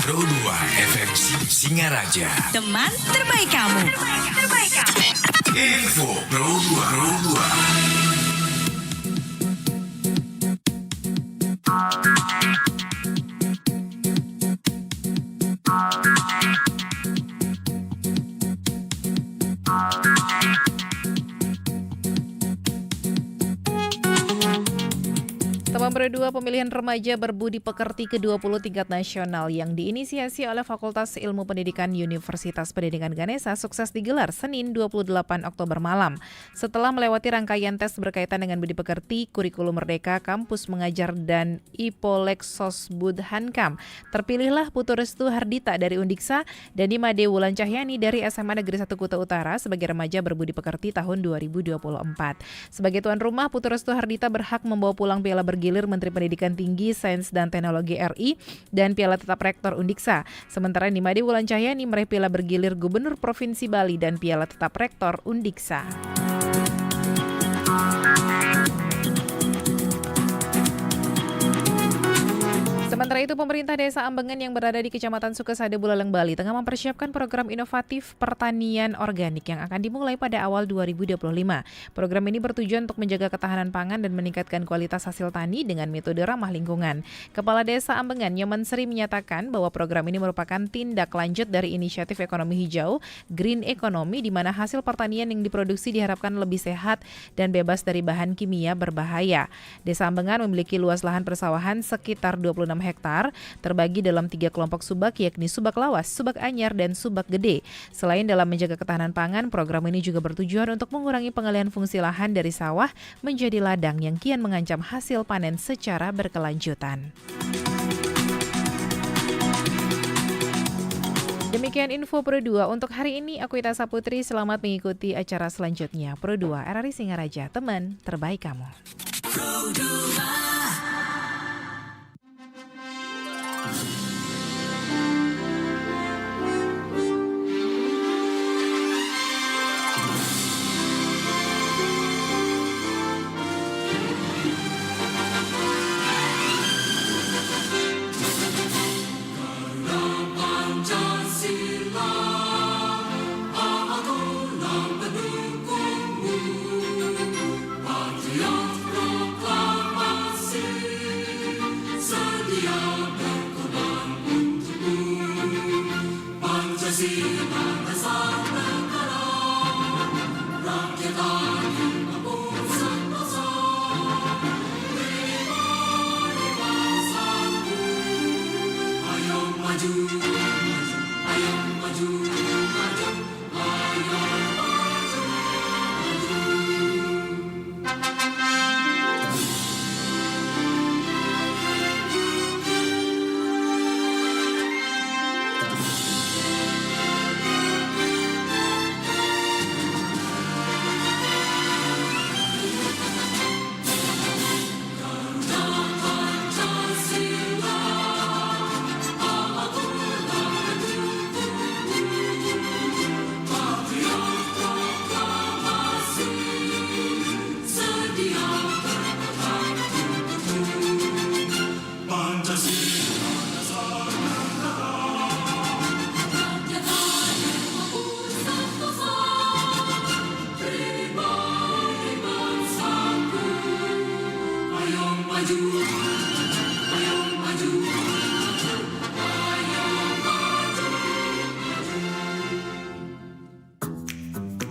Pro 2 FM Singaraja. Teman terbaik kamu. Info Pro 2. Teman Pro 2 pemilihan remaja berbudi pekerti ke-20 tingkat nasional yang diinisiasi oleh Fakultas Ilmu Pendidikan Universitas Pendidikan Ganesha sukses digelar Senin 28 Oktober malam. Setelah melewati rangkaian tes berkaitan dengan budi pekerti, kurikulum merdeka, kampus mengajar, dan Ipolexosbud Hankam, terpilihlah Putu Restu Hardita dari Undiksa dan Imade Wulan Cahyani dari SMA Negeri 1 Kuta Utara sebagai remaja berbudi pekerti tahun 2024. Sebagai tuan rumah, Putu Restu Hardita berhak membawa pulang piala bergilir Menteri Pendidikan Tinggi, Sains dan Teknologi RI dan piala tetap Rektor Undiksa. Sementara Imade Wulan Cahyani meraih piala bergilir Gubernur Provinsi Bali dan piala tetap Rektor Undiksa. Sementara itu, pemerintah Desa Ambengan yang berada di Kecamatan Sukasada, Buleleng, Bali tengah mempersiapkan program inovatif pertanian organik yang akan dimulai pada awal 2025. Program ini bertujuan untuk menjaga ketahanan pangan dan meningkatkan kualitas hasil tani dengan metode ramah lingkungan. Kepala Desa Ambengan, Nyoman Sri, menyatakan bahwa program ini merupakan tindak lanjut dari inisiatif ekonomi hijau, Green Economy, di mana hasil pertanian yang diproduksi diharapkan lebih sehat dan bebas dari bahan kimia berbahaya. Desa Ambengan memiliki luas lahan persawahan sekitar 26 hektar, terbagi dalam 3 kelompok subak, yakni subak lawas, subak anyar, dan subak gede. Selain dalam menjaga ketahanan pangan, program ini juga bertujuan untuk mengurangi pengalihan fungsi lahan dari sawah menjadi ladang yang kian mengancam hasil panen secara berkelanjutan. Demikian info Pro 2 untuk hari ini. Aku Ita Saputri, selamat mengikuti acara selanjutnya. Pro 2 RRI Singaraja, teman terbaik kamu. Pro 2.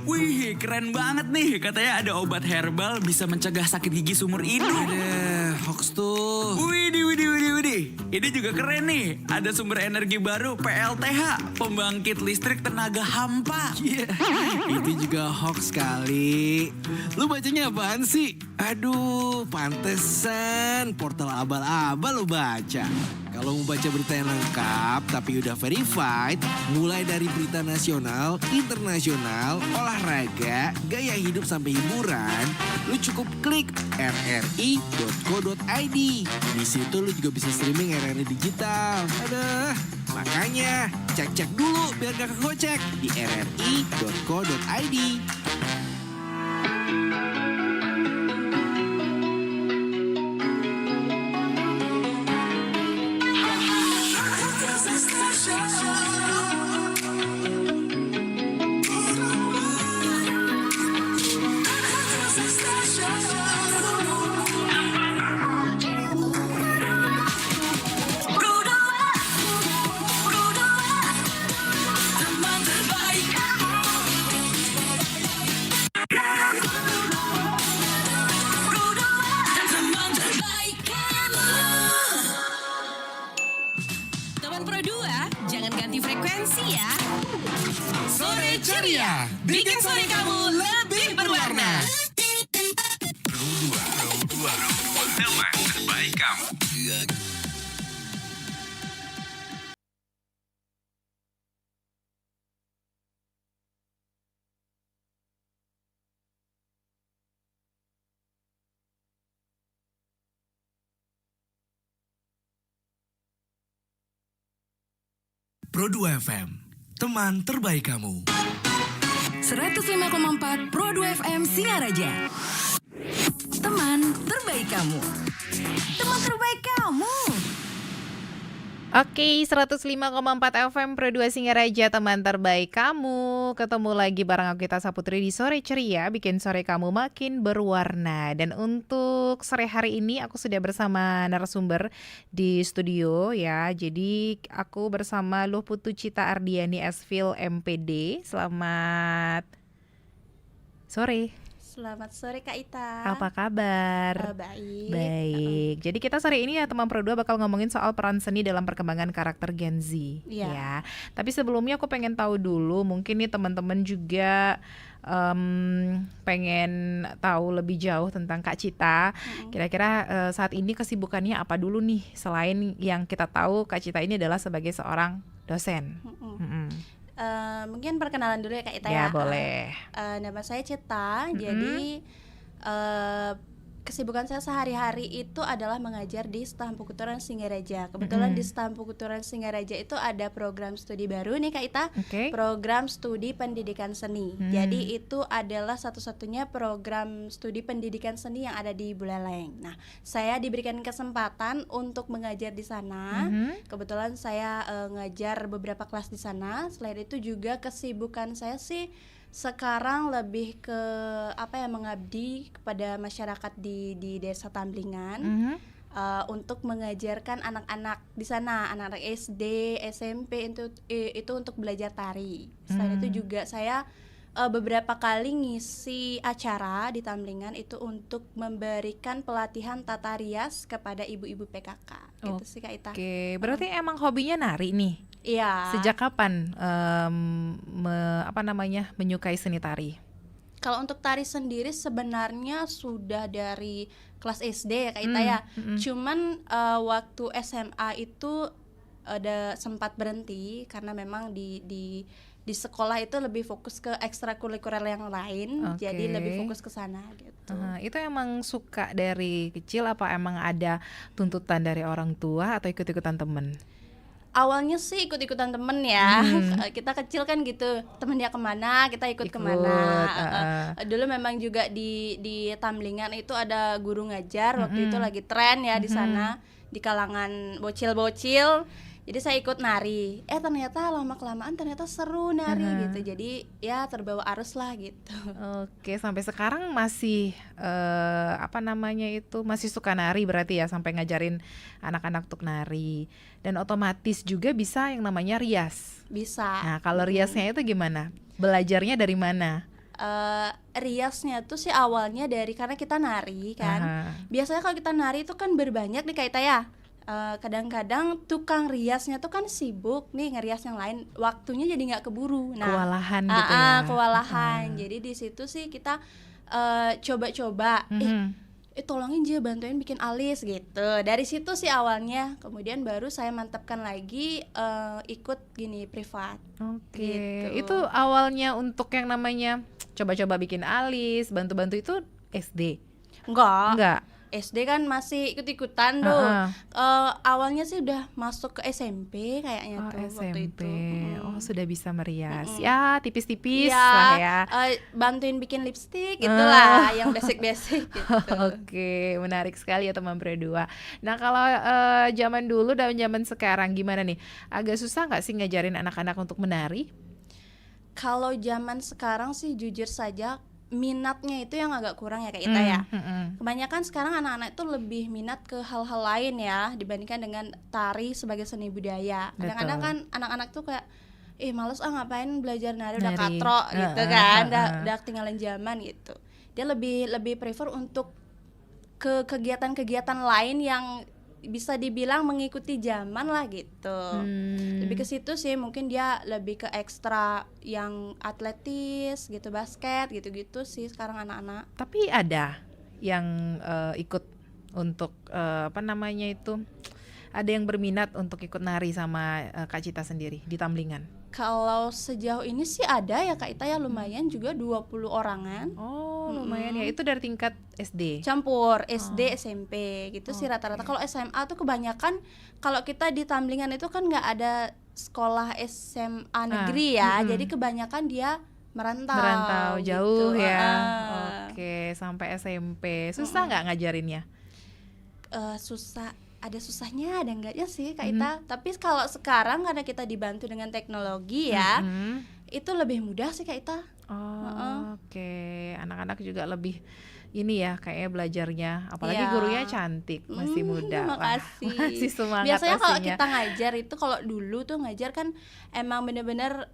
Wih, keren banget nih. Katanya ada obat herbal bisa mencegah sakit gigi seumur hidup. Ada hoax tuh. Widih. Ini juga keren nih. Ada sumber energi baru PLTH, pembangkit listrik tenaga hampa. Itu juga hoax kali. Lu bacanya apaan sih? Aduh, pantesan portal abal-abal lu baca. Kalau mau baca berita yang lengkap tapi udah verified, mulai dari berita nasional, internasional, olahraga, gaya hidup sampai hiburan, lu cukup klik rri.co.id. Di situ lu juga bisa streaming RRI digital. Aduh, makanya cek-cek dulu biar gak kegocek di rri.co.id. Teman Pro 2, jangan ganti frekuensi ya. Sore ceria, bikin sore kamu lebih berwarna. Pro 2, teman terbaik kamu. Pro 2 FM, teman terbaik kamu. 105,4 Pro 2 FM Singaraja. Teman terbaik kamu. Teman terbaik kamu. Oke, 105,4 FM Pro 2 Singaraja, teman terbaik kamu. Ketemu lagi bareng aku Gita Saputri di Sore Ceria, bikin sore kamu makin berwarna. Dan untuk sore hari ini aku sudah bersama narasumber di studio ya. Jadi aku bersama Luhputu Cita Ardiani Esfil MPD. Selamat sore. Selamat sore Kak Ita. Apa kabar? Baik. Baik. Jadi kita sore ini ya teman Pro 2 bakal ngomongin soal peran seni dalam perkembangan karakter Gen Z. Iya. Ya. Tapi sebelumnya aku pengen tahu dulu, mungkin nih teman-teman juga pengen tahu lebih jauh tentang Kak Cita. Kira-kira saat ini kesibukannya apa dulu nih, selain yang kita tahu Kak Cita ini adalah sebagai seorang dosen. Mungkin perkenalan dulu ya Kak Ita Ya ya. boleh. Nama saya Cita. Jadi kesibukan saya sehari-hari itu adalah mengajar di Stampu Kuturan Singaraja. Kebetulan di Stampu Kuturan Singaraja itu ada program studi baru nih Kak Ita. Oke. Program studi pendidikan seni. Jadi itu adalah satu-satunya program studi pendidikan seni yang ada di Buleleng. Nah, saya diberikan kesempatan untuk mengajar di sana. Kebetulan saya ngajar beberapa kelas di sana. Selain itu juga kesibukan saya sih sekarang lebih ke mengabdi kepada masyarakat di Desa Tamblingan. Untuk mengajarkan anak-anak di sana, anak-anak SD, SMP itu untuk belajar tari. Selain itu juga saya beberapa kali ngisi acara di Tamblingan itu untuk memberikan pelatihan tata rias kepada ibu-ibu PKK. Gitu sih Kak Ita. Oke, berarti emang hobinya nari nih. Iya. Sejak kapan menyukai seni tari? Kalau untuk tari sendiri sebenarnya sudah dari kelas SD ya Kak Ita ya. Cuman waktu SMA itu ada sempat berhenti karena memang di sekolah itu lebih fokus ke ekstrakurikuler yang lain. Oke. Jadi lebih fokus ke sana gitu. Itu emang suka dari kecil apa emang ada tuntutan dari orang tua atau ikut-ikutan temen? Awalnya sih ikut-ikutan temen ya. Kita kecil kan gitu, temen dia kemana kita ikut kemana. Dulu memang juga di Tamblingan itu ada guru ngajar. Waktu itu lagi tren ya di sana, di kalangan bocil-bocil. Jadi saya ikut nari. Ternyata lama-kelamaan ternyata seru nari gitu. Jadi ya terbawa arus lah gitu. Oke, sampai sekarang masih masih suka nari berarti ya, sampai ngajarin anak-anak untuk nari. Dan otomatis juga bisa yang namanya rias. Bisa. Nah, kalau riasnya itu gimana? Belajarnya dari mana? Riasnya tuh sih awalnya dari karena kita nari kan. Biasanya kalau kita nari itu kan berbanyak nih Kak Ita ya. Kadang-kadang tukang riasnya tuh kan sibuk nih ngerias yang lain, waktunya jadi nggak keburu. Nah, kewalahan gitu ya. Kewalahan. Jadi di situ sih kita coba-coba. Tolongin dia bantuin bikin alis gitu. Dari situ sih awalnya. Kemudian baru saya mantapkan lagi ikut gini privat. Oke. Gitu. Itu awalnya untuk yang namanya coba-coba bikin alis, bantu-bantu itu SD. Enggak. SD kan masih ikut-ikutan tuh. Heeh. Awalnya sih udah masuk ke SMP kayaknya Oh, tuh waktu SMP. itu. Oh, sudah bisa merias. Ya, tipis-tipis Iya, lah ya. bantuin bikin lipstick gitulah, yang basic-basic gitu. Oke, menarik sekali ya teman berdua. Nah, kalau zaman dulu dan zaman sekarang gimana nih? Agak susah nggak sih ngajarin anak-anak untuk menari? Kalau zaman sekarang sih jujur saja minatnya itu yang agak kurang ya Kak Ita ya. Kebanyakan sekarang anak-anak itu lebih minat ke hal-hal lain ya dibandingkan dengan tari sebagai seni budaya. Kadang-kadang kan anak-anak tuh kayak males ngapain belajar nari udah Nari. katro gitu kan, udah ketinggalan zaman gitu. Dia lebih prefer untuk ke kegiatan-kegiatan lain yang bisa dibilang mengikuti zaman lah gitu. Lebih ke situ sih, mungkin dia lebih ke ekstra yang atletis gitu, basket gitu-gitu sih sekarang anak-anak. Tapi ada yang ikut untuk apa namanya itu? Ada yang berminat untuk ikut nari sama Kak Cita sendiri di Tamlingan? Kalau sejauh ini sih ada ya Kak Ita ya, lumayan juga 20 orangan. Oh, lumayan ya. Itu dari tingkat SD. Campur SD, SMP gitu sih rata-rata. Kalau SMA tuh kebanyakan, kalau kita di Tamlingan itu kan nggak ada sekolah SMA negeri ya, jadi kebanyakan dia merantau jauh gitu. ya. Oke, sampai SMP. Susah nggak ngajarinnya? Susah, ada susahnya ada enggaknya sih Kak Ita. Tapi kalau sekarang karena kita dibantu dengan teknologi ya, itu lebih mudah sih Kak Ita. Oke, anak-anak juga lebih ini ya kayaknya belajarnya, apalagi Iya. gurunya cantik, masih muda. Wah, Makasih. masih semangat Biasanya kalau pastinya. kita ngajar itu, kalau dulu tuh ngajar kan emang bener-bener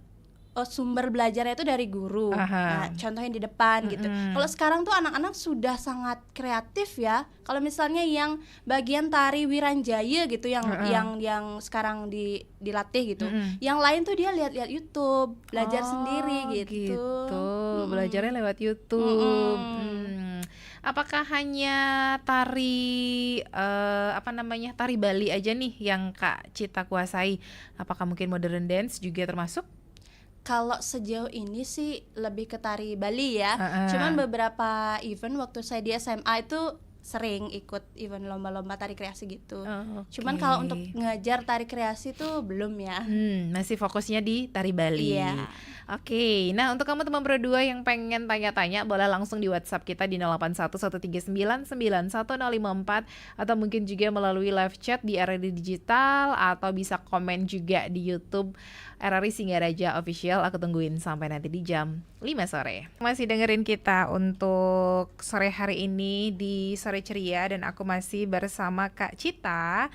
sumber belajarnya itu dari guru. Nah, contohnya di depan gitu. Kalau sekarang tuh anak-anak sudah sangat kreatif ya. Kalau misalnya yang bagian tari Wiranjaya gitu yang sekarang dilatih gitu. Yang lain tuh dia lihat-lihat YouTube, belajar sendiri gitu. Belajarnya lewat YouTube. Apakah hanya tari tari Bali aja nih yang Kak Cita kuasai? Apakah mungkin modern dance juga termasuk? Kalau sejauh ini sih lebih ke tari Bali ya. Cuman beberapa event waktu saya di SMA itu sering ikut event lomba-lomba tari kreasi gitu. Cuman kalau untuk ngajar tari kreasi tuh belum ya. Masih fokusnya di tari Bali. Iya. Oke, nah untuk kamu teman berdua yang pengen tanya-tanya, boleh langsung di WhatsApp kita di 0811399154 atau mungkin juga melalui live chat di RRI Digital, atau bisa komen juga di YouTube RRI Singaraja Official. Aku tungguin sampai nanti di jam 5 sore. Masih dengerin kita untuk sore hari ini di Sore Ceria, dan aku masih bersama Kak Cita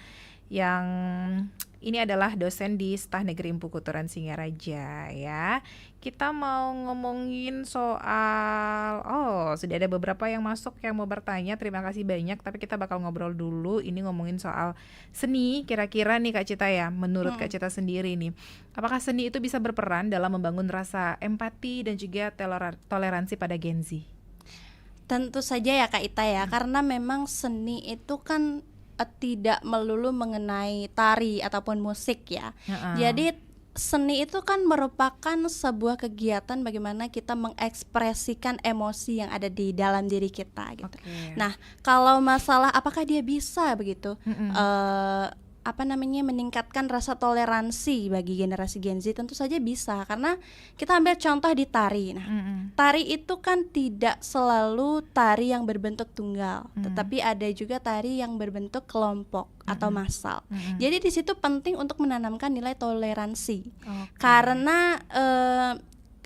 yang ini adalah dosen di Stah Negeri Empu Kuturan Singaraja ya. Kita mau ngomongin soal, sudah ada beberapa yang masuk yang mau bertanya, terima kasih banyak. Tapi kita bakal ngobrol dulu, ini ngomongin soal seni. Kira-kira nih Kak Cita ya, menurut Kak Cita sendiri nih, apakah seni itu bisa berperan dalam membangun rasa empati dan juga toleransi pada Gen Z? Tentu saja ya Kak Ita ya, karena memang seni itu kan tidak melulu mengenai tari ataupun musik ya. Jadi seni itu kan merupakan sebuah kegiatan bagaimana kita mengekspresikan emosi yang ada di dalam diri kita gitu. Nah, kalau masalah apakah dia bisa begitu meningkatkan rasa toleransi bagi generasi Gen Z, tentu saja bisa, karena kita ambil contoh di tari. Nah, tari itu kan tidak selalu tari yang berbentuk tunggal, tetapi ada juga tari yang berbentuk kelompok atau massal. Jadi di situ penting untuk menanamkan nilai toleransi. Karena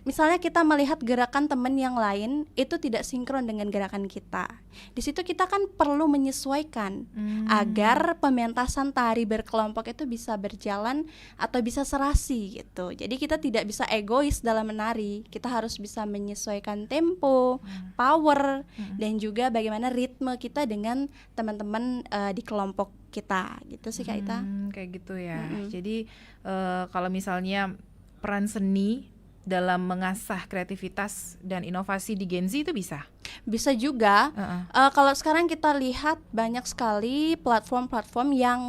misalnya kita melihat gerakan teman yang lain itu tidak sinkron dengan gerakan kita. Di situ kita kan perlu menyesuaikan agar pementasan tari berkelompok itu bisa berjalan atau bisa serasi gitu. Jadi kita tidak bisa egois dalam menari. Kita harus bisa menyesuaikan tempo, power, dan juga bagaimana ritme kita dengan teman-teman di kelompok kita. Gitu sih Kak Ita. Kayak gitu ya. Jadi kalau misalnya peran seni dalam mengasah kreativitas dan inovasi di Gen Z itu bisa? Bisa juga. Kalau sekarang kita lihat banyak sekali platform-platform yang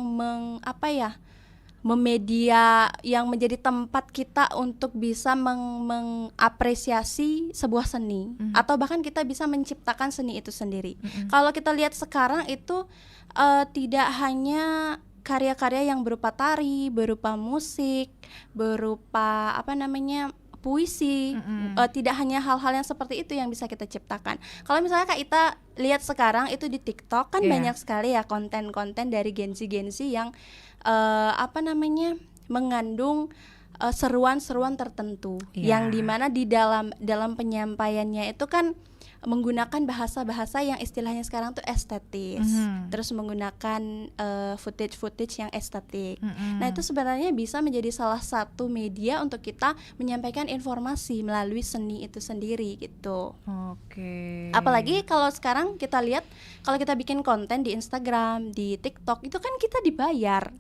media yang menjadi tempat kita untuk bisa mengapresiasi sebuah seni, atau bahkan kita bisa menciptakan seni itu sendiri. Kalau kita lihat sekarang itu tidak hanya karya-karya yang berupa tari, berupa musik, berupa puisi, tidak hanya hal-hal yang seperti itu yang bisa kita ciptakan. Kalau misalnya Kak Ita lihat sekarang itu di TikTok kan banyak sekali ya konten-konten dari Gen Z yang mengandung seruan-seruan tertentu, yang dimana di dalam penyampaiannya itu kan menggunakan bahasa-bahasa yang istilahnya sekarang tuh estetis, terus menggunakan footage yang estetik. Nah itu sebenarnya bisa menjadi salah satu media untuk kita menyampaikan informasi melalui seni itu sendiri gitu. Apalagi kalau sekarang kita lihat, kalau kita bikin konten di Instagram, di TikTok, itu kan kita dibayar.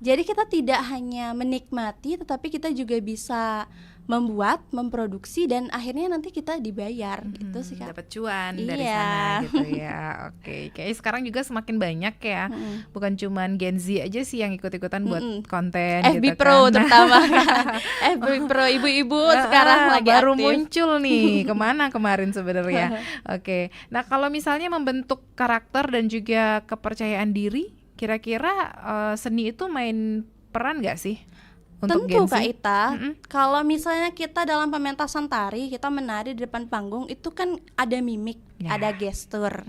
Jadi kita tidak hanya menikmati, tetapi kita juga bisa membuat, memproduksi, dan akhirnya nanti kita dibayar gitu sih Kak. Dapat cuan dari sana gitu ya. Kayaknya sekarang juga semakin banyak ya. Bukan cuman Gen Z aja sih yang ikut-ikutan buat konten FB gitu Pro kan. terutama kan. FB Pro ibu-ibu sekarang lagi baru aktif. muncul nih. Kemana kemarin sebenarnya. Nah kalau misalnya membentuk karakter dan juga kepercayaan diri, kira-kira seni itu main peran gak sih? Untuk Tentu Gen Z? Kak Ita, kalau misalnya kita dalam pementasan tari, kita menari di depan panggung, itu kan ada mimik, ada gestur.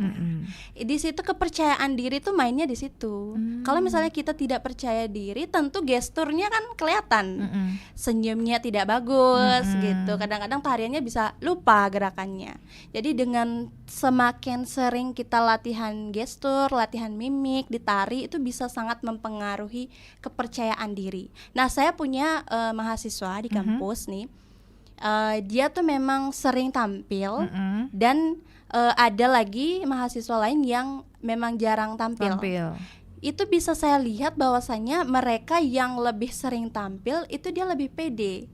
Di situ kepercayaan diri tuh mainnya di situ. Kalau misalnya kita tidak percaya diri, tentu gesturnya kan kelihatan. Senyumnya tidak bagus gitu. Kadang-kadang tariannya bisa lupa gerakannya. Jadi dengan semakin sering kita latihan gestur, latihan mimik di tari, itu bisa sangat mempengaruhi kepercayaan diri. Nah, saya punya mahasiswa di kampus nih. Dia tuh memang sering tampil dan ada lagi mahasiswa lain yang memang jarang tampil. Itu bisa saya lihat bahwasanya mereka yang lebih sering tampil itu dia lebih pede.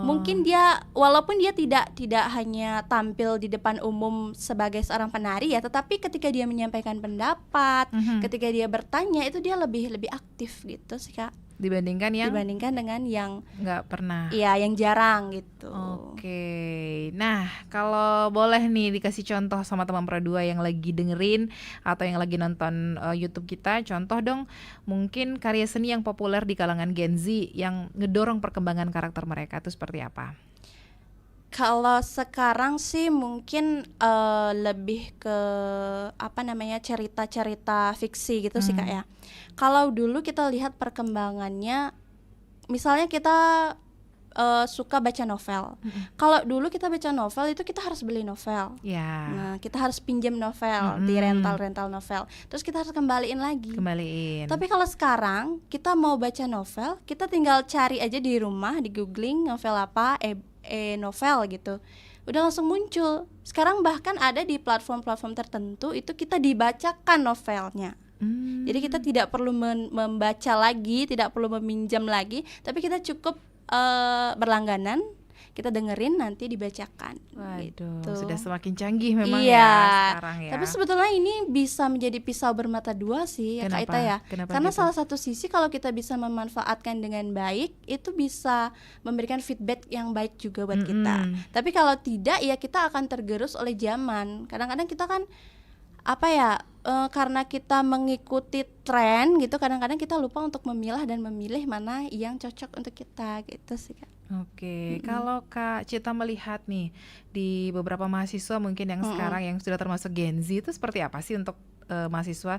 Mungkin dia, walaupun dia tidak hanya tampil di depan umum sebagai seorang penari ya, tetapi ketika dia menyampaikan pendapat, ketika dia bertanya, itu dia lebih aktif gitu sih Kak. Dibandingkan dengan yang nggak pernah. Iya, yang jarang gitu. Nah, kalau boleh nih dikasih contoh sama teman Pro 2 yang lagi dengerin atau yang lagi nonton YouTube kita, contoh dong mungkin karya seni yang populer di kalangan Gen Z yang ngedorong perkembangan karakter mereka itu seperti apa? Kalau sekarang sih mungkin lebih ke cerita-cerita fiksi gitu sih Kak ya. Kalau dulu kita lihat perkembangannya, misalnya kita suka baca novel. Kalau dulu kita baca novel itu kita harus beli novel. Nah, kita harus pinjam novel di rental novel. Terus kita harus kembaliin lagi. Tapi kalau sekarang kita mau baca novel, kita tinggal cari aja di rumah, di googling novel apa, novel gitu. Udah langsung muncul. Sekarang bahkan ada di platform-platform tertentu itu kita dibacakan novelnya. Jadi kita tidak perlu membaca lagi, tidak perlu meminjam lagi, tapi kita cukup berlangganan, kita dengerin nanti dibacakan. Waduh, gitu. sudah semakin canggih memang ya sekarang ya. Tapi sebetulnya ini bisa menjadi pisau bermata dua sih ya Kak Ita ya. Karena gitu? salah satu sisi kalau kita bisa memanfaatkan dengan baik, itu bisa memberikan feedback yang baik juga buat kita. Tapi kalau tidak ya kita akan tergerus oleh zaman. Kadang-kadang kita kan karena kita mengikuti tren gitu, kadang-kadang kita lupa untuk memilah dan memilih mana yang cocok untuk kita gitu sih Kak. Kalau Kak Cita melihat nih di beberapa mahasiswa mungkin yang sekarang yang sudah termasuk Gen Z, itu seperti apa sih untuk mahasiswa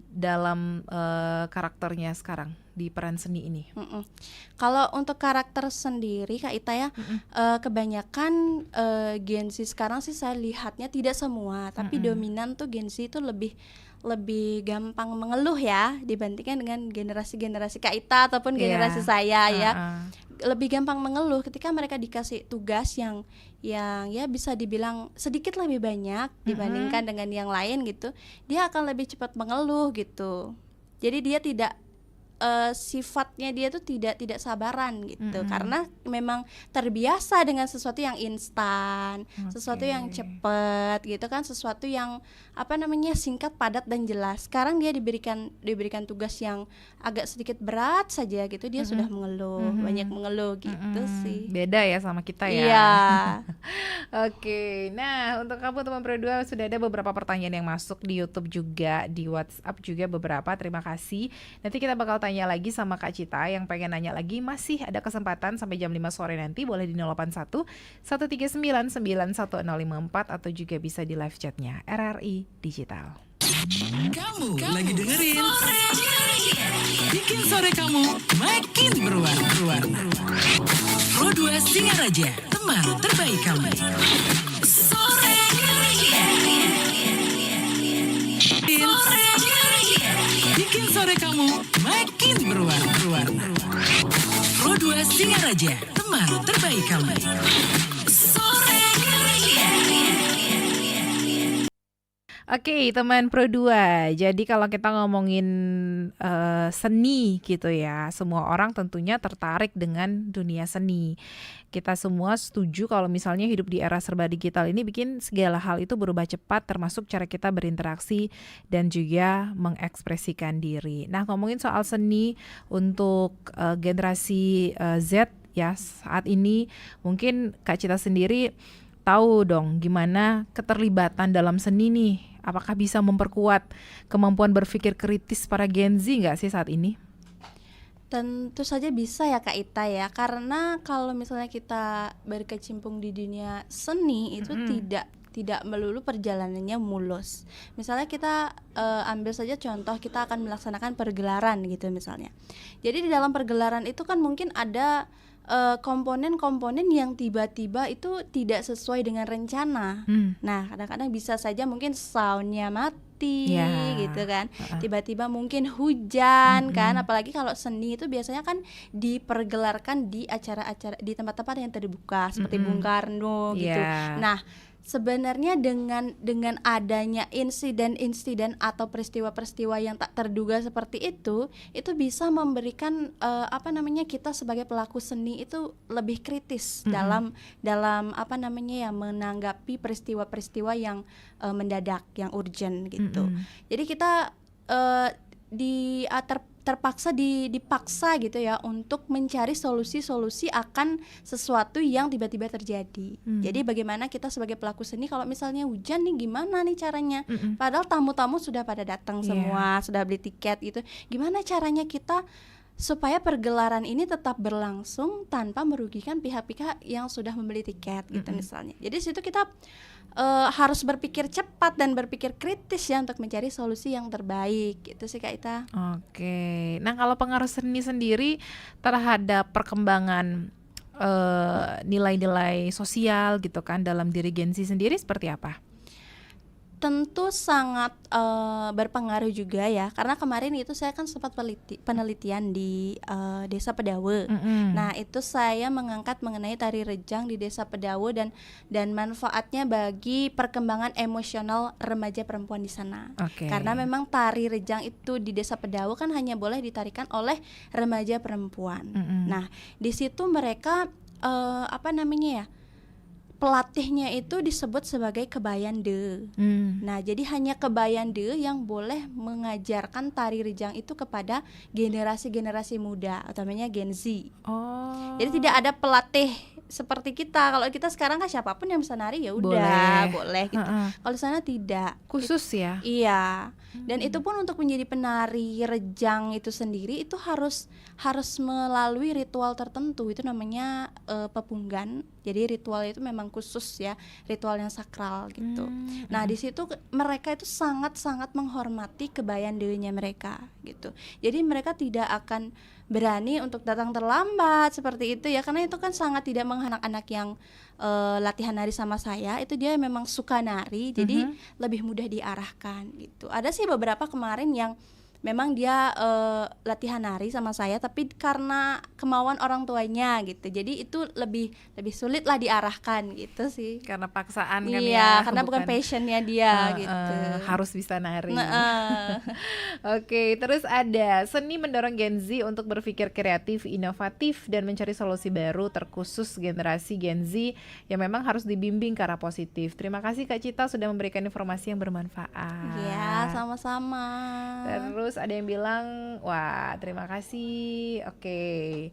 dalam karakternya sekarang di peran seni ini? Kalau untuk karakter sendiri Kak Ita ya, kebanyakan Gen Z sekarang sih saya lihatnya, tidak semua, tapi dominan tuh Gen Z itu lebih gampang mengeluh ya dibandingkan dengan generasi Kak Ita ataupun generasi saya ya. Lebih gampang mengeluh ketika mereka dikasih tugas yang ya bisa dibilang sedikit lebih banyak dibandingkan dengan yang lain gitu. Dia akan lebih cepat mengeluh gitu. Jadi dia tidak sifatnya dia tuh tidak sabaran gitu, karena memang terbiasa dengan sesuatu yang instan, sesuatu yang cepet gitu kan, sesuatu yang singkat, padat dan jelas. Sekarang dia diberikan tugas yang agak sedikit berat saja gitu, dia sudah mengeluh, banyak mengeluh gitu sih. Beda ya sama kita ya. Iya. Oke, nah untuk kamu teman Pro 2 sudah ada beberapa pertanyaan yang masuk di YouTube juga, di WhatsApp juga beberapa. Terima kasih. Nanti kita bakal tanya lagi sama Kak Cita yang pengen nanya lagi, masih ada kesempatan sampai jam 5 sore nanti, boleh di 081 139 91054 atau juga bisa di live chatnya RRI Digital. Kamu lagi dengerin bikin sore kamu makin berwarna. Pro 2 Singaraja, teman terbaik kamu. Sore bikin sore kamu makin berwarna. Pro 2 Singaraja, teman terbaik kamu. Sore Oke, teman Pro 2. Jadi kalau kita ngomongin seni gitu ya, semua orang tentunya tertarik dengan dunia seni. Kita semua setuju kalau misalnya hidup di era serba digital ini bikin segala hal itu berubah cepat, termasuk cara kita berinteraksi dan juga mengekspresikan diri. Nah, ngomongin soal seni untuk generasi Z ya, saat ini mungkin Kak Cita sendiri tahu dong gimana keterlibatan dalam seni nih. Apakah bisa memperkuat kemampuan berpikir kritis para Gen Z nggak sih saat ini? Tentu saja bisa ya Kak Ita ya, karena kalau misalnya kita berkecimpung di dunia seni itu tidak melulu perjalanannya mulus. Misalnya kita ambil saja contoh, kita akan melaksanakan pergelaran gitu misalnya. Jadi di dalam pergelaran itu kan mungkin ada komponen-komponen yang tiba-tiba itu tidak sesuai dengan rencana. Nah, kadang-kadang bisa saja mungkin soundnya mati gitu kan. Tiba-tiba mungkin hujan kan, apalagi kalau seni itu biasanya kan dipergelarkan di acara-acara di tempat-tempat yang terbuka seperti Bung Karno gitu. Nah, sebenarnya dengan adanya insiden-insiden atau peristiwa-peristiwa yang tak terduga seperti itu bisa memberikan kita sebagai pelaku seni itu lebih kritis dalam menanggapi peristiwa-peristiwa yang mendadak, yang urgent gitu. Jadi kita dipaksa gitu ya untuk mencari solusi-solusi akan sesuatu yang tiba-tiba terjadi. Jadi bagaimana kita sebagai pelaku seni kalau misalnya hujan nih, gimana nih caranya? Padahal tamu-tamu sudah pada datang semua, sudah beli tiket gitu. Gimana caranya kita supaya pergelaran ini tetap berlangsung tanpa merugikan pihak-pihak yang sudah membeli tiket gitu misalnya. Jadi situ kita harus berpikir cepat dan berpikir kritis ya untuk mencari solusi yang terbaik gitu sih Kak Ita. Oke, nah kalau pengaruh seni sendiri terhadap perkembangan nilai-nilai sosial gitu kan dalam diri Gen Z sendiri seperti apa? Tentu sangat berpengaruh juga ya, karena kemarin itu saya kan sempat penelitian di Desa Pedawe. Nah itu saya mengangkat mengenai tari rejang di Desa Pedawe dan manfaatnya bagi perkembangan emosional remaja perempuan di sana. Karena memang tari rejang itu di Desa Pedawe kan hanya boleh ditarikan oleh remaja perempuan. Nah di situ mereka pelatihnya itu disebut sebagai kebayande. Nah, jadi hanya kebayande yang boleh mengajarkan tari rejang itu kepada generasi-generasi muda, utamanya Gen Z. Jadi tidak ada pelatih seperti kita. Kalau kita sekarang kan siapapun yang bisa nari ya udah boleh gitu. Kalau di sana tidak. Khusus ya? Iya. Dan itu pun untuk menjadi penari rejang itu sendiri itu harus melalui ritual tertentu, itu namanya pepunggan. Jadi ritual itu memang khusus ya, ritual yang sakral gitu. Nah di situ mereka itu sangat-sangat menghormati kebayandenya mereka gitu. Jadi mereka tidak akan berani untuk datang terlambat seperti itu ya, karena itu kan sangat tidak menghargai anak yang latihan nari sama saya, itu dia memang suka nari, jadi lebih mudah diarahkan gitu. Ada sih beberapa kemarin yang memang dia latihan nari sama saya, tapi karena kemauan orang tuanya gitu, jadi itu lebih sulit lah diarahkan gitu sih. Karena paksaan kan Iya, ya, karena bukan passionnya dia gitu. harus bisa nari. Nah, Oke, terus ada seni mendorong Gen Z untuk berpikir kreatif, inovatif, dan mencari solusi baru, terkhusus generasi Gen Z yang memang harus dibimbing ke arah positif. Terima kasih Kak Cita sudah memberikan informasi yang bermanfaat. ya sama-sama. Terus ada yang bilang, wah terima kasih. Oke,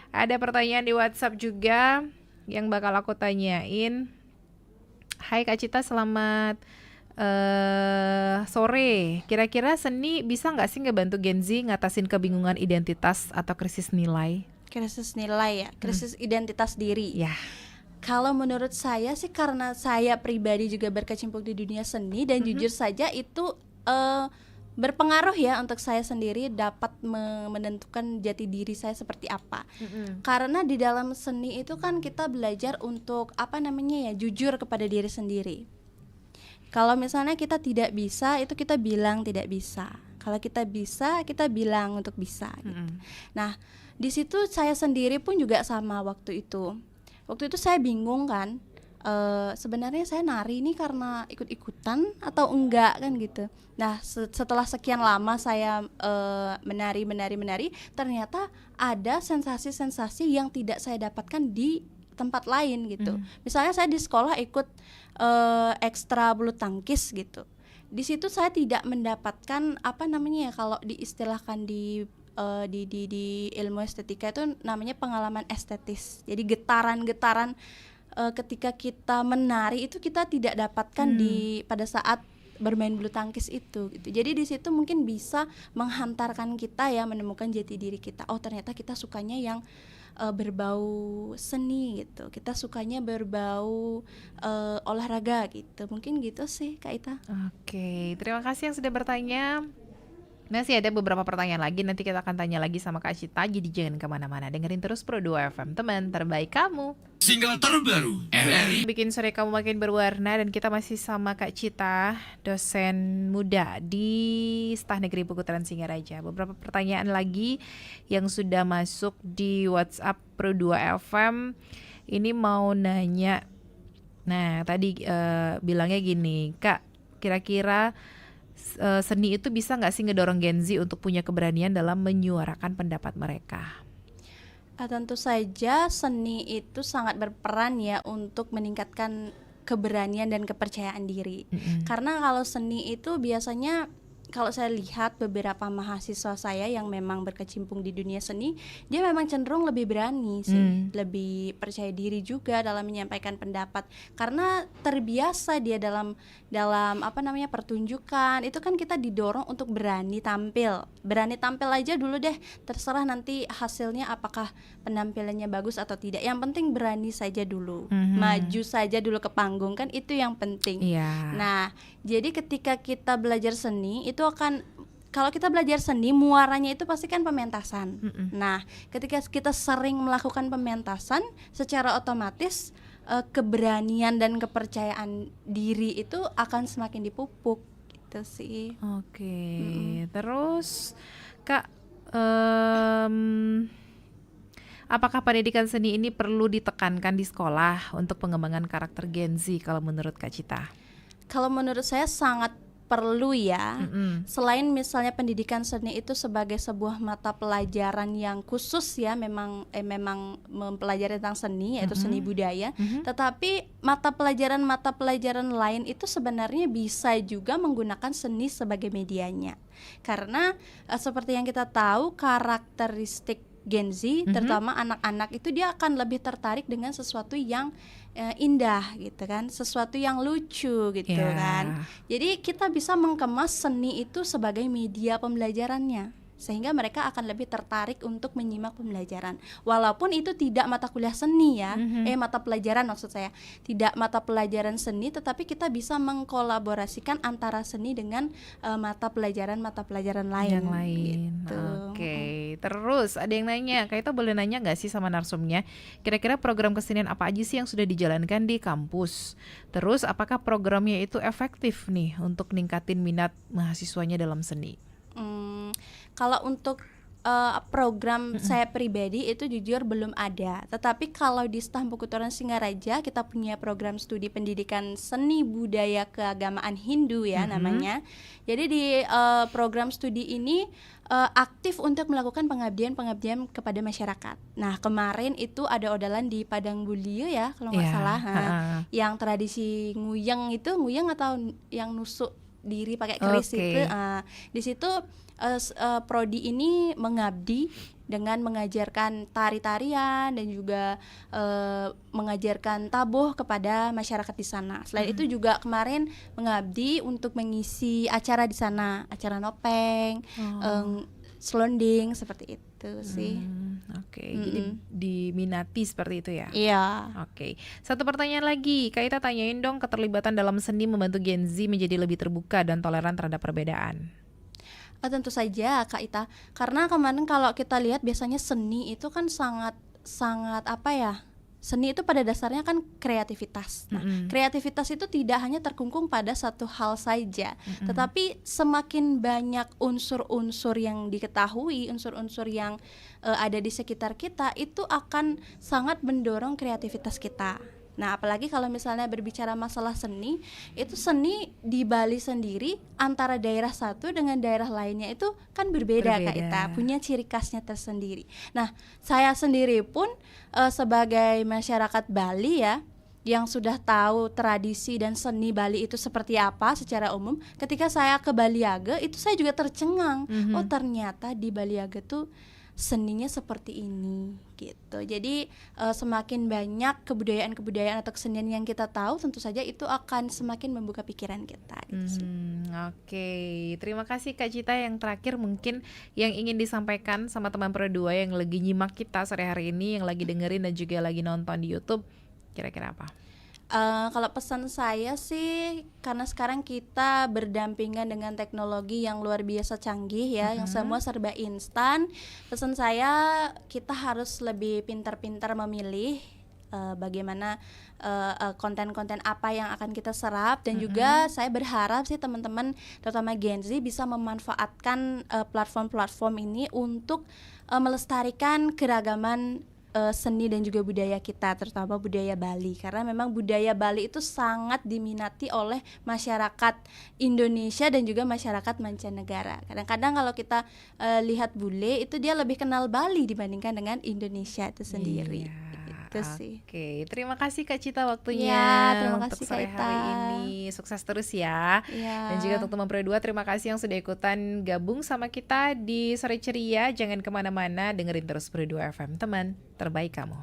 ada pertanyaan di WhatsApp juga yang bakal aku tanyain. Hai Kak Cita, selamat sore. Kira-kira seni bisa nggak sih ngebantu Gen Z ngatasin kebingungan identitas atau krisis nilai? Krisis nilai ya, krisis identitas diri. Ya. Kalau menurut saya sih, karena saya pribadi juga berkecimpung di dunia seni dan jujur saja itu berpengaruh ya untuk saya sendiri dapat menentukan jati diri saya seperti apa. Karena di dalam seni itu kan kita belajar untuk jujur kepada diri sendiri. Kalau misalnya kita tidak bisa, itu kita bilang tidak bisa. Kalau kita bisa, kita bilang untuk bisa gitu. Nah, di situ saya sendiri pun juga sama waktu itu. Waktu itu saya bingung kan, sebenarnya saya nari ini karena ikut-ikutan atau enggak kan gitu. Nah, setelah sekian lama saya menari, ternyata ada sensasi-sensasi yang tidak saya dapatkan di tempat lain gitu. Misalnya saya di sekolah ikut ekstra bulu tangkis gitu. Di situ saya tidak mendapatkan kalau diistilahkan di ilmu estetika itu namanya pengalaman estetis. Jadi getaran-getaran ketika kita menari itu kita tidak dapatkan pada saat bermain bulu tangkis itu gitu. Jadi di situ mungkin bisa menghantarkan kita ya menemukan jati diri kita. Oh, ternyata kita sukanya yang berbau seni gitu. Kita sukanya berbau olahraga gitu. Mungkin gitu sih Kak Ita. Oke, terima kasih yang sudah bertanya. Masih ada beberapa pertanyaan lagi, nanti kita akan tanya lagi sama Kak Cita, jadi jangan kemana-mana, dengerin terus Pro 2 FM, teman terbaik kamu. Single terbaru RRI Bikin sore kamu makin berwarna, dan kita masih sama Kak Cita, dosen muda di Staf Negeri Pekutaran Singaraja. Beberapa pertanyaan lagi yang sudah masuk di WhatsApp Pro 2 FM, ini mau nanya. Nah, tadi bilangnya gini, Kak, kira-kira seni itu bisa nggak sih ngedorong Gen Z untuk punya keberanian dalam menyuarakan pendapat mereka? Tentu saja seni itu sangat berperan ya untuk meningkatkan keberanian dan kepercayaan diri. Karena kalau seni itu biasanya, kalau saya lihat beberapa mahasiswa saya yang memang berkecimpung di dunia seni, dia memang cenderung lebih berani sih, lebih percaya diri juga dalam menyampaikan pendapat, karena terbiasa dia dalam pertunjukan itu kan kita didorong untuk berani tampil aja dulu deh, terserah nanti hasilnya apakah penampilannya bagus atau tidak, yang penting berani saja dulu, maju saja dulu ke panggung, kan itu yang penting. Nah, jadi ketika kita belajar seni itu kalau kita belajar seni, muaranya itu pasti kan pementasan. Nah, ketika kita sering melakukan pementasan, secara otomatis keberanian dan kepercayaan diri itu akan semakin dipupuk gitu sih. Oke. Terus Kak, apakah pendidikan seni ini perlu ditekankan di sekolah untuk pengembangan karakter Gen Z kalau menurut Kak Cita? Kalau menurut saya sangat perlu ya. Selain misalnya pendidikan seni itu sebagai sebuah mata pelajaran yang khusus ya, memang mempelajari tentang seni, yaitu seni budaya, tetapi mata pelajaran lain itu sebenarnya bisa juga menggunakan seni sebagai medianya. Karena seperti yang kita tahu, karakteristik Gen Z, terutama anak-anak itu dia akan lebih tertarik dengan sesuatu yang indah gitu kan, sesuatu yang lucu gitu kan. Jadi kita bisa mengemas seni itu sebagai media pembelajarannya, sehingga mereka akan lebih tertarik untuk menyimak pembelajaran. Walaupun itu tidak mata kuliah seni ya, mata pelajaran maksud saya, tidak mata pelajaran seni, tetapi kita bisa mengkolaborasikan antara seni dengan mata pelajaran lain. Yang lain. Gitu. Oke. Terus ada yang nanya, Kak Ita boleh nanya nggak sih sama narsumnya, kira-kira program kesenian apa aja sih yang sudah dijalankan di kampus? Terus apakah programnya itu efektif nih untuk ningkatin minat mahasiswanya dalam seni? Kalau untuk program saya pribadi itu jujur belum ada. Tetapi kalau di Staf Perkuturan Singaraja kita punya program studi pendidikan seni budaya keagamaan Hindu ya namanya. Jadi di program studi ini aktif untuk melakukan pengabdian kepada masyarakat. Nah kemarin itu ada odalan di Padang Bulia ya kalau nggak salah, yang tradisi nguyeng atau yang nusuk diri pakai keris itu. Di situ prodi ini mengabdi dengan mengajarkan tari-tarian dan juga mengajarkan tabuh kepada masyarakat di sana. Selain itu juga kemarin mengabdi untuk mengisi acara di sana, acara nopeng, selonding seperti itu sih. Jadi diminati seperti itu ya. Iya. Satu pertanyaan lagi, Kak Ita tanyain dong keterlibatan dalam seni membantu Gen Z menjadi lebih terbuka dan toleran terhadap perbedaan. Tentu saja Kak Ita, karena kemarin kalau kita lihat biasanya seni itu kan sangat seni itu pada dasarnya kan kreativitas. Nah, kreativitas itu tidak hanya terkungkung pada satu hal saja, tetapi semakin banyak unsur-unsur yang diketahui, unsur-unsur yang ada di sekitar kita itu akan sangat mendorong kreativitas kita. Nah, apalagi kalau misalnya berbicara masalah seni, itu seni di Bali sendiri antara daerah satu dengan daerah lainnya itu kan berbeda. Kak Ita, punya ciri khasnya tersendiri. Nah, saya sendiri pun sebagai masyarakat Bali ya, yang sudah tahu tradisi dan seni Bali itu seperti apa secara umum, ketika saya ke Baliaga itu saya juga tercengang. Oh, ternyata di Baliaga tuh seninya seperti ini gitu. Jadi semakin banyak kebudayaan atau kesenian yang kita tahu, tentu saja itu akan semakin membuka pikiran kita gitu sih. Terima kasih Kak Cita. Yang terakhir mungkin yang ingin disampaikan sama teman Pro 2 yang lagi nyimak kita sore hari ini, yang lagi dengerin dan juga lagi nonton di YouTube, kira-kira apa? Kalau pesan saya sih, karena sekarang kita berdampingan dengan teknologi yang luar biasa canggih ya, yang semua serba instan. Pesan saya, kita harus lebih pintar-pintar memilih bagaimana konten-konten apa yang akan kita serap, dan juga saya berharap sih teman-teman terutama Gen Z bisa memanfaatkan platform-platform ini untuk melestarikan keragaman seni dan juga budaya kita, terutama budaya Bali, karena memang budaya Bali itu sangat diminati oleh masyarakat Indonesia dan juga masyarakat mancanegara. Kadang-kadang kalau kita lihat bule itu dia lebih kenal Bali dibandingkan dengan Indonesia itu sendiri. Itu sih. Terima kasih Kak Cita waktunya. Terima untuk kasih sore Kak Ita. hari ini. Sukses terus ya. Dan juga untuk teman Pro 2, terima kasih yang sudah ikutan gabung sama kita di Sore Ceria. Jangan kemana-mana, dengerin terus Pro 2 FM, teman terbaik kamu.